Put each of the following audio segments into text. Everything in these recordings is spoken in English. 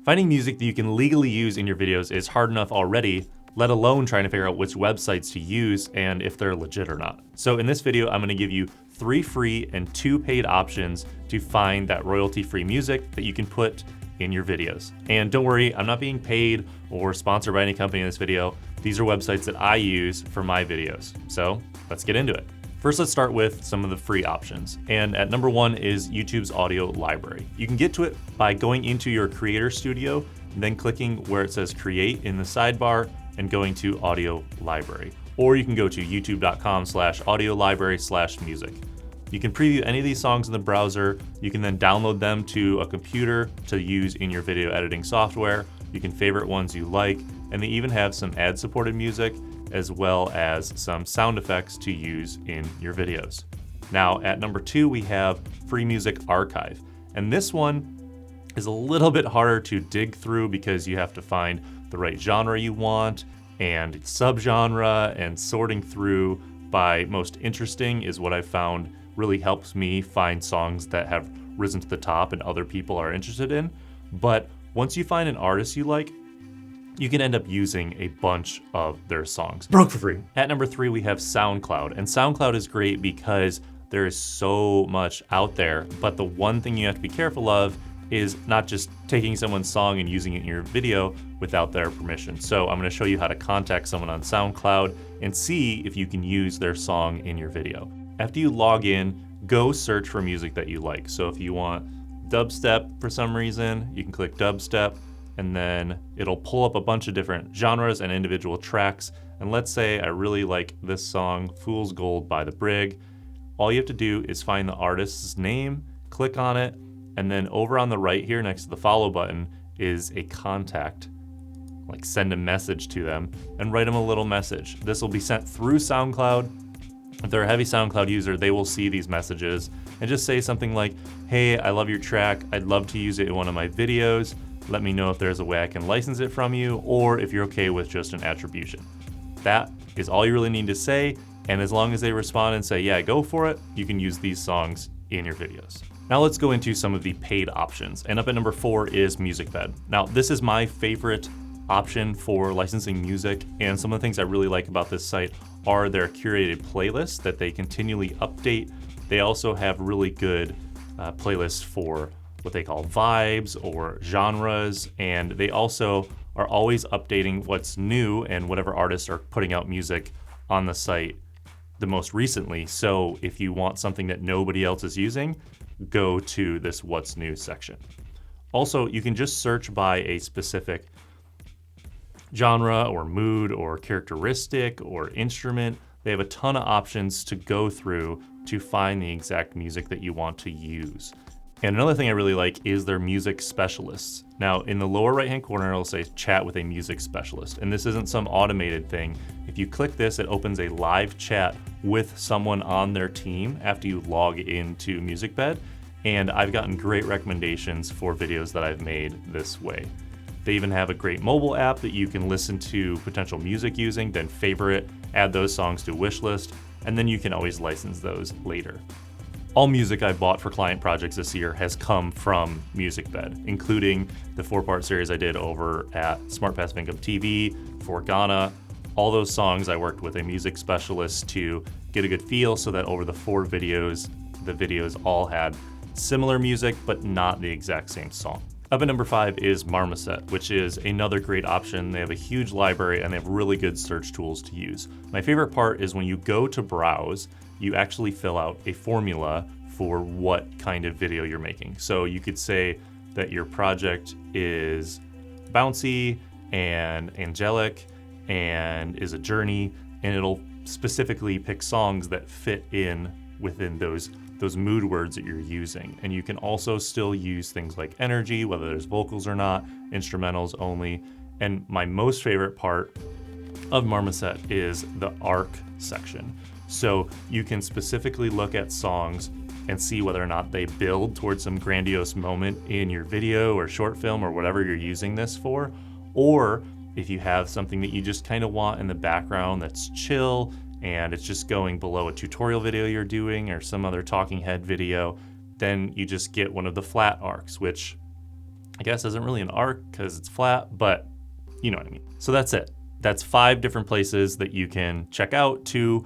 Finding music that you can legally use in your videos is hard enough already, let alone trying to figure out which websites to use and if they're legit or not. So in this video, I'm gonna give you 3 free and 2 paid options to find that royalty-free music that you can put in your videos. And don't worry, I'm not being paid or sponsored by any company in this video. These are websites that I use for my videos. So let's get into it. First, let's start with some of the free options. And at number 1 is YouTube's audio library. You can get to it by going into your Creator Studio, and then clicking where it says Create in the sidebar and going to Audio Library. Or you can go to youtube.com/audiolibrary/music. You can preview any of these songs in the browser. You can then download them to a computer to use in your video editing software. You can favorite ones you like, and they even have some ad-supported music as well as some sound effects to use in your videos. Now at number 2, we have Free Music Archive. And this one is a little bit harder to dig through because you have to find the right genre you want and subgenre, and sorting through by most interesting is what I've found really helps me find songs that have risen to the top and other people are interested in. But once you find an artist you like, you can end up using a bunch of their songs. Broke for free. At number 3, we have SoundCloud. And SoundCloud is great because there is so much out there, but the one thing you have to be careful of is not just taking someone's song and using it in your video without their permission. So I'm gonna show you how to contact someone on SoundCloud and see if you can use their song in your video. After you log in, go search for music that you like. So if you want dubstep for some reason, you can click dubstep, and then it'll pull up a bunch of different genres and individual tracks. And let's say I really like this song, Fool's Gold by The Brig. All you have to do is find the artist's name, click on it, and then over on the right here next to the follow button is a contact. Like send a message to them and write them a little message. This will be sent through SoundCloud. If they're a heavy SoundCloud user, they will see these messages and just say something like, hey, I love your track. I'd love to use it in one of my videos. Let me know if there's a way I can license it from you, or if you're okay with just an attribution. That is all you really need to say, and as long as they respond and say, yeah, go for it, you can use these songs in your videos. Now let's go into some of the paid options, and up at number 4 is MusicBed. Now this is my favorite option for licensing music, and some of the things I really like about this site are their curated playlists that they continually update. They also have really good playlists for what they call vibes or genres, and they also are always updating what's new and whatever artists are putting out music on the site the most recently. So if you want something that nobody else is using, go to this what's new section. Also, you can just search by a specific genre or mood or characteristic or instrument. They have a ton of options to go through to find the exact music that you want to use. And another thing I really like is their music specialists. Now in the lower right hand corner, it'll say chat with a music specialist. And this isn't some automated thing. If you click this, it opens a live chat with someone on their team after you log into MusicBed. And I've gotten great recommendations for videos that I've made this way. They even have a great mobile app that you can listen to potential music using, then favorite, add those songs to a wish list, and then you can always license those later. All music I've bought for client projects this year has come from MusicBed, including the 4-part series I did over at Smart Passive Income TV for Ghana. All those songs I worked with a music specialist to get a good feel so that over the 4 videos, the videos all had similar music, but not the exact same song. Up at number 5 is Marmoset, which is another great option. They have a huge library and they have really good search tools to use. My favorite part is when you go to browse, you actually fill out a formula for what kind of video you're making. So you could say that your project is bouncy and angelic and is a journey, and it'll specifically pick songs that fit in within those mood words that you're using. And you can also still use things like energy, whether there's vocals or not, instrumentals only. And my most favorite part of Marmoset is the arc section. So you can specifically look at songs and see whether or not they build towards some grandiose moment in your video or short film or whatever you're using this for, or if you have something that you just kind of want in the background that's chill and it's just going below a tutorial video you're doing or some other talking head video, then you just get one of the flat arcs, which I guess isn't really an arc because it's flat, but you know what I mean. So that's it. That's 5 different places that you can check out to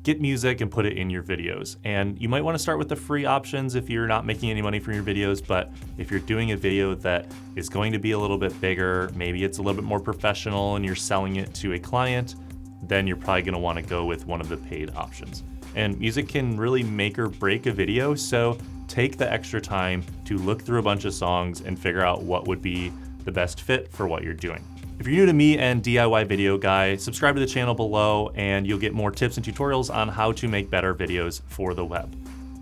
get music and put it in your videos. And you might want to start with the free options if you're not making any money from your videos, but if you're doing a video that is going to be a little bit bigger, maybe it's a little bit more professional and you're selling it to a client, then you're probably going to want to go with one of the paid options. And music can really make or break a video, so take the extra time to look through a bunch of songs and figure out what would be the best fit for what you're doing. If you're new to me and DIY Video Guy, subscribe to the channel below and you'll get more tips and tutorials on how to make better videos for the web.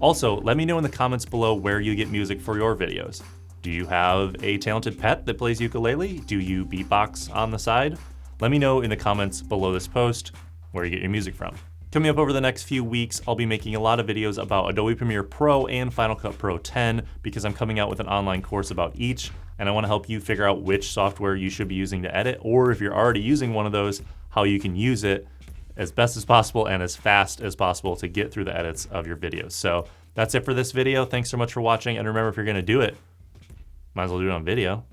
Also, let me know in the comments below where you get music for your videos. Do you have a talented pet that plays ukulele? Do you beatbox on the side? Let me know in the comments below this post where you get your music from. Coming up over the next few weeks, I'll be making a lot of videos about Adobe Premiere Pro and Final Cut Pro 10 because I'm coming out with an online course about each, and I want to help you figure out which software you should be using to edit, or if you're already using one of those, how you can use it as best as possible and as fast as possible to get through the edits of your videos. So that's it for this video. Thanks so much for watching, and remember, if you're going to do it, might as well do it on video.